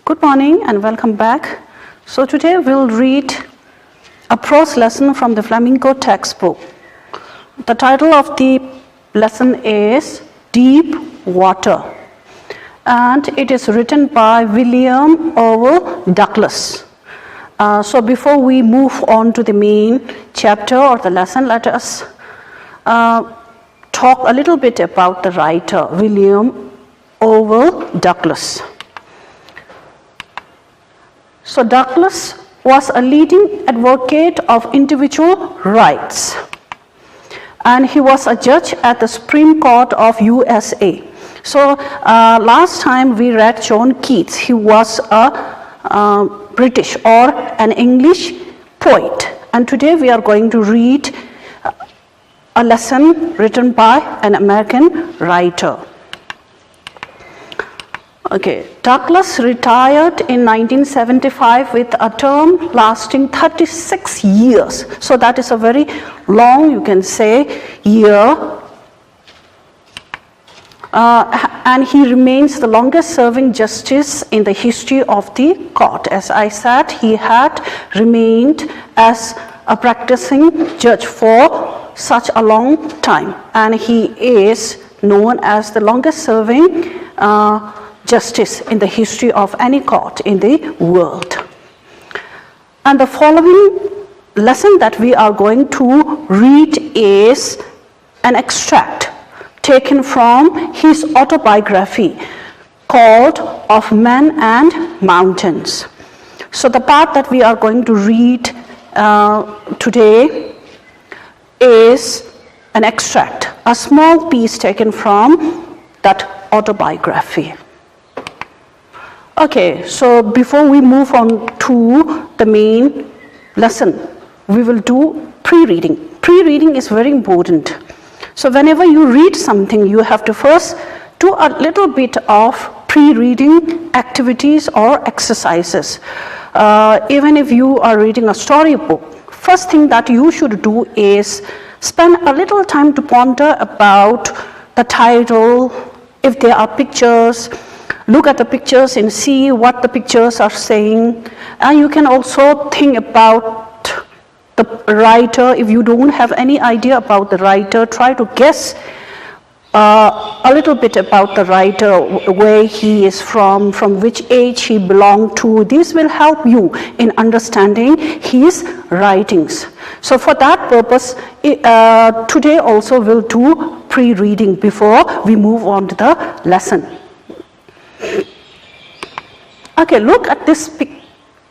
Good morning and welcome back. So today we'll read a prose lesson from the Flamenco textbook. The title of the lesson is Deep Water, and it is written by William Owen Douglas. So before we move on to the main chapter or the lesson, let us talk a little bit about the writer, William Owen Douglas. So Douglas was a leading advocate of individual rights, and he was a judge at the Supreme Court of USA. So last time we read John Keats. He was a British or an English poet, and today we are going to read a lesson written by an American writer. Okay, Douglas retired in 1975 with a term lasting 36 years. So that is a very long, you can say, year. And he remains the longest serving justice in the history of the court. As I said, he had remained as a practicing judge for such a long time. And he is known as the longest serving justice in the history of any court in the world. And the following lesson that we are going to read is an extract taken from his autobiography called Of Men and Mountains. So the part that we are going to read today is an extract, a small piece taken from that autobiography. Okay, so before we move on to the main lesson, we will do pre-reading. Pre-reading is very important. So whenever you read something, you have to first do a little bit of pre-reading activities or exercises. Even if you are reading a storybook, first thing that you should do is spend a little time to ponder about the title, if there are pictures. Look at the pictures and see what the pictures are saying. And you can also think about the writer. If you don't have any idea about the writer, try to guess a little bit about the writer, where he is from which age he belonged to. This will help you in understanding his writings. So for that purpose, today also we'll do pre-reading before we move on to the lesson. Okay, look at this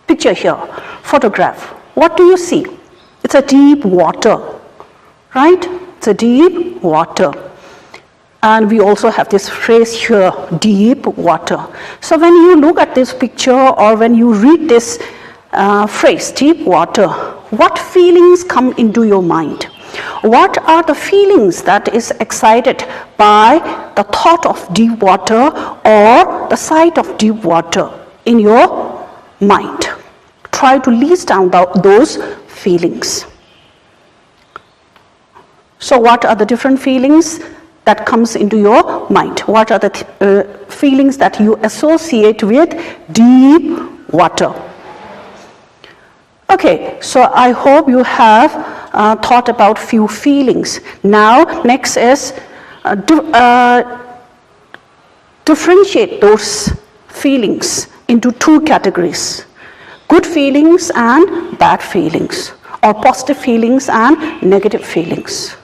picture here, photograph. What do you see? It's a deep water, right? It's a deep water. And we also have this phrase here, deep water. So when you look at this picture or when you read this phrase, deep water, what feelings come into your mind? What are the feelings that is excited by the thought of deep water or the sight of deep water in your mind? Try to list down those feelings. So what are the different feelings that comes into your mind? What are the feelings that you associate with deep water? Okay, so I hope you have thought about few feelings. Now, next is differentiate those feelings into two categories: good feelings and bad feelings, or positive feelings and negative feelings.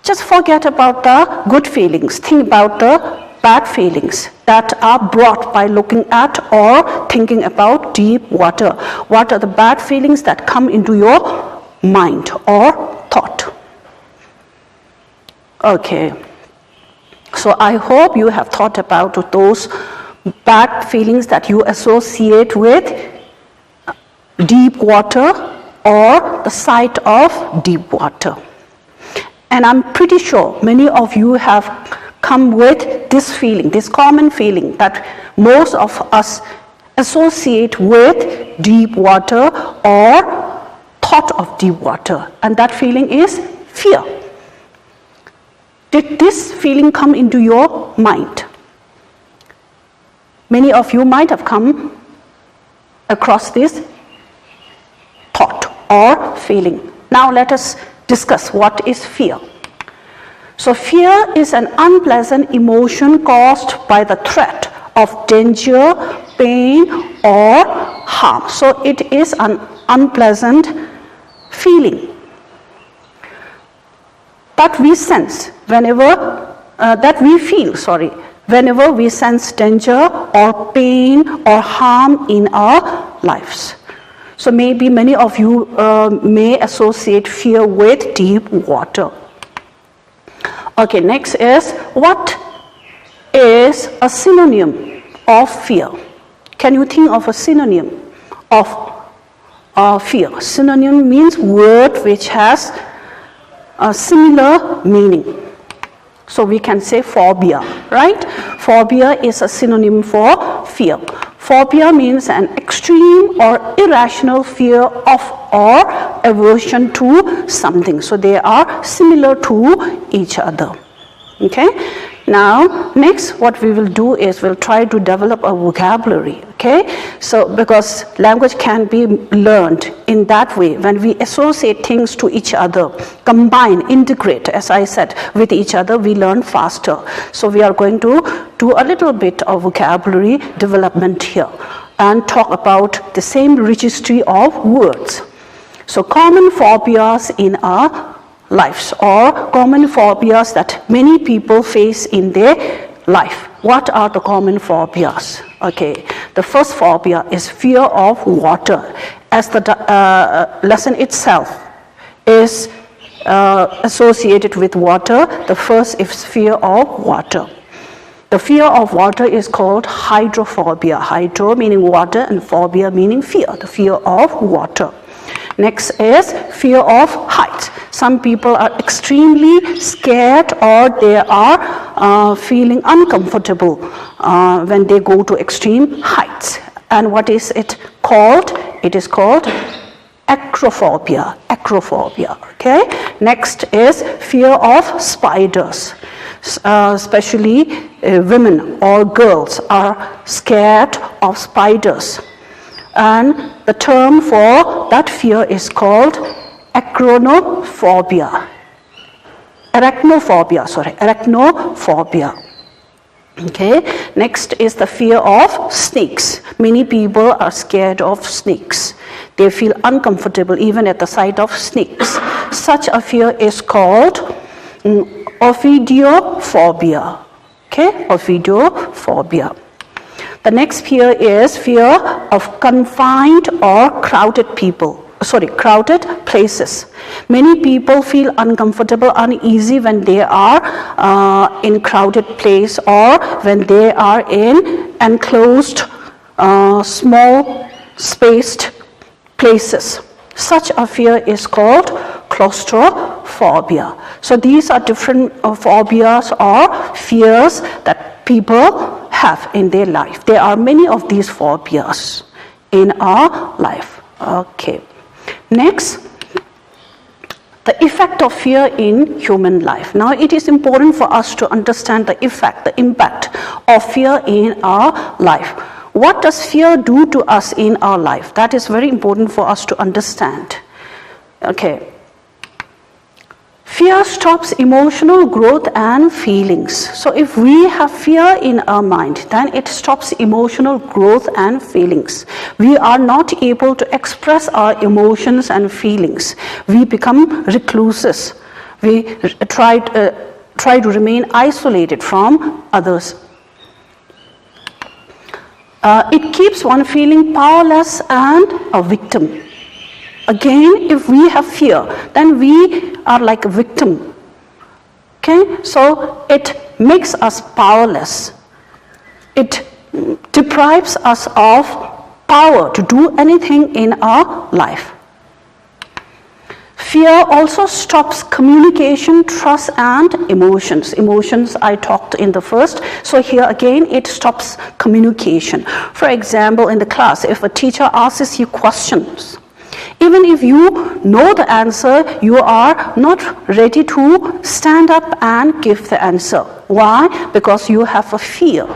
Just forget about the good feelings. Think about the bad feelings that are brought by looking at or thinking about deep water. What are the bad feelings that come into your mind or thought? Okay, so I hope you have thought about those bad feelings that you associate with deep water or the sight of deep water. And I'm pretty sure many of you have come with this feeling, this common feeling that most of us associate with deep water or thought of deep water, and that feeling is fear. Did this feeling come into your mind? Many of you might have come across this thought or feeling. Now let us discuss what is fear. So fear is an unpleasant emotion caused by the threat of danger, pain, or harm. So it is an unpleasant feeling that we sense whenever, whenever we sense danger or pain or harm in our lives. So maybe many of you may associate fear with deep water. Okay, next is, what is a synonym of fear? Can you think of a synonym of fear? Synonym means word which has a similar meaning. So we can say phobia, right? Phobia is a synonym for fear. Phobia means an extreme or irrational fear of or aversion to something. So they are similar to each other. Okay? Now, next what we will do is we'll try to develop a vocabulary. Okay? So because language can be learned in that way, when we associate things to each other, combine, integrate, as I said, with each other, we learn faster. So we are going to do a little bit of vocabulary development here and talk about the same registry of words. So common phobias in our lives, or common phobias that many people face in their life. What are the common phobias? Okay, the first phobia is fear of water. As the lesson itself is associated with water, the first is fear of water. The fear of water is called hydrophobia. Hydro meaning water and phobia meaning fear, the fear of water. Next is fear of heights. Some people are extremely scared or they are feeling uncomfortable when they go to extreme heights. And what is it called? It is called acrophobia. Acrophobia. Okay. Next is fear of spiders. Especially women or girls are scared of spiders. And the term for that fear is called arachnophobia. Arachnophobia. Okay. Next is the fear of snakes. Many people are scared of snakes. They feel uncomfortable even at the sight of snakes. Such a fear is called ophidiophobia. Okay, ophidiophobia. The next fear is fear of confined or crowded places. Many people feel uncomfortable, uneasy when they are in crowded place or when they are in enclosed, small, spaced places. Such a fear is called claustrophobia. So these are different phobias or fears that people have in their life. There are many of these phobias in our life. Okay. Next, the effect of fear in human life. Now it is important for us to understand the effect, the impact of fear in our life. What does fear do to us in our life? That is very important for us to understand. Okay. Fear stops emotional growth and feelings. So if we have fear in our mind, then it stops emotional growth and feelings. We are not able to express our emotions and feelings. We become recluses. We try to remain isolated from others. It keeps one feeling powerless and a victim. Again, if we have fear, then we are like a victim. Okay, so it makes us powerless. It deprives us of power to do anything in our life. Fear also stops communication, trust, and emotions. Emotions I talked in the first. So here again, it stops communication. For example, in the class, if a teacher asks you questions, even if you know the answer, you are not ready to stand up and give the answer. Why? Because you have a fear.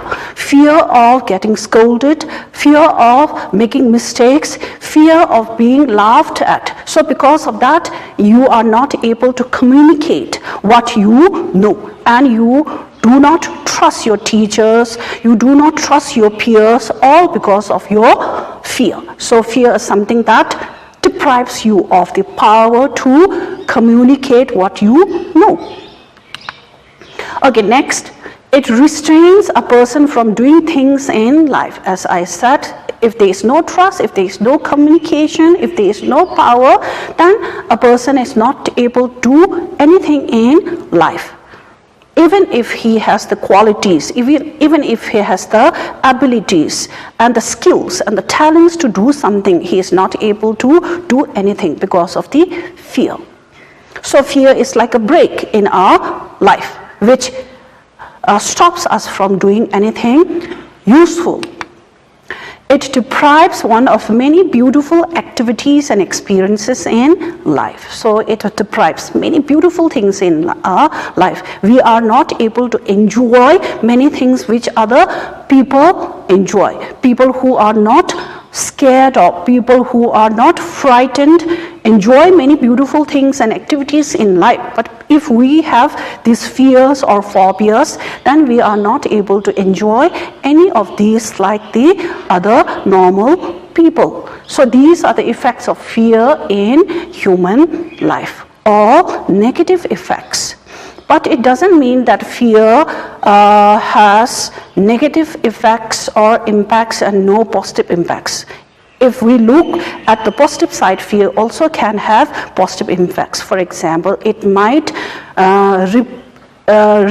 fear of getting scolded, fear of making mistakes, fear of being laughed at. So because of that, you are not able to communicate what you know, and you do not trust your teachers, you do not trust your peers, all because of your fear. So fear is something that deprives you of the power to communicate what you know. Okay, next, it restrains a person from doing things in life. As I said, if there is no trust, if there is no communication, if there is no power, then a person is not able to do anything in life. Even if he has the qualities, even if he has the abilities and the skills and the talents to do something, he is not able to do anything because of the fear. So fear is like a brake in our life, which stops us from doing anything useful. It deprives one of many beautiful activities and experiences in life. So it deprives many beautiful things in our life. We are not able to enjoy many things which other people enjoy. People who are not scared of, people who are not frightened, enjoy many beautiful things and activities in life. But if we have these fears or phobias, then we are not able to enjoy any of these like the other normal people. So these are the effects of fear in human life, or negative effects. But it doesn't mean that fear has negative effects or impacts and no positive impacts. If we look at the positive side, fear also can have positive impacts. For example, it might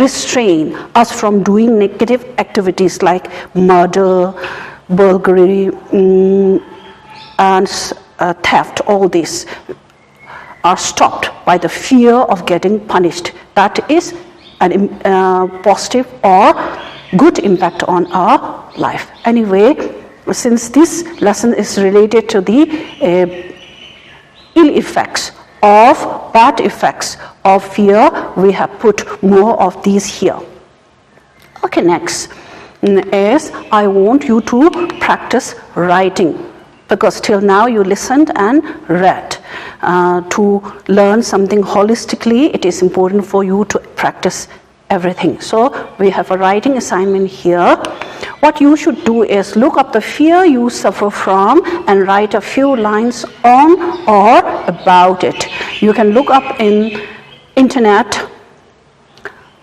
restrain us from doing negative activities like murder, burglary, and theft. All these are stopped by the fear of getting punished. That is a positive or good impact on our life. Anyway, since this lesson is related to the ill effects of bad effects of fear, we have put more of these here. Okay, next is I want you to practice writing, because till now you listened and read. To learn something holistically, it is important for you to practice everything. So we have a writing assignment here. What you should do is look up the fear you suffer from and write a few lines on or about it. You can look up in internet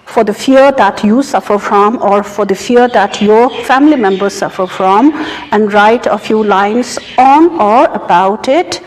for the fear that you suffer from or for the fear that your family members suffer from, and write a few lines on or about it.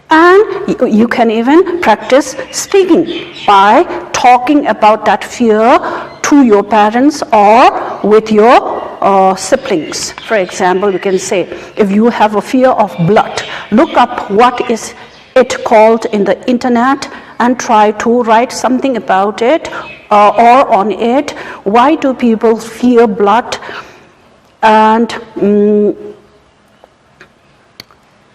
And you can even practice speaking by talking about that fear to your parents or with your siblings. For example, you can say, if you have a fear of blood, look up what is it called in the internet and try to write something about it or on it. Why do people fear blood? And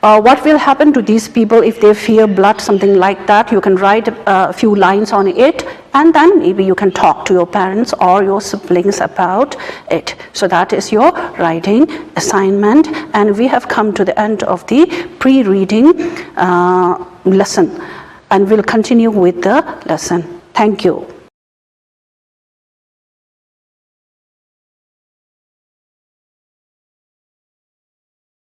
what will happen to these people if they fear blood, something like that. You can write a few lines on it, and then maybe you can talk to your parents or your siblings about it. So that is your writing assignment, and we have come to the end of the pre-reading lesson, and we'll continue with the lesson. Thank you.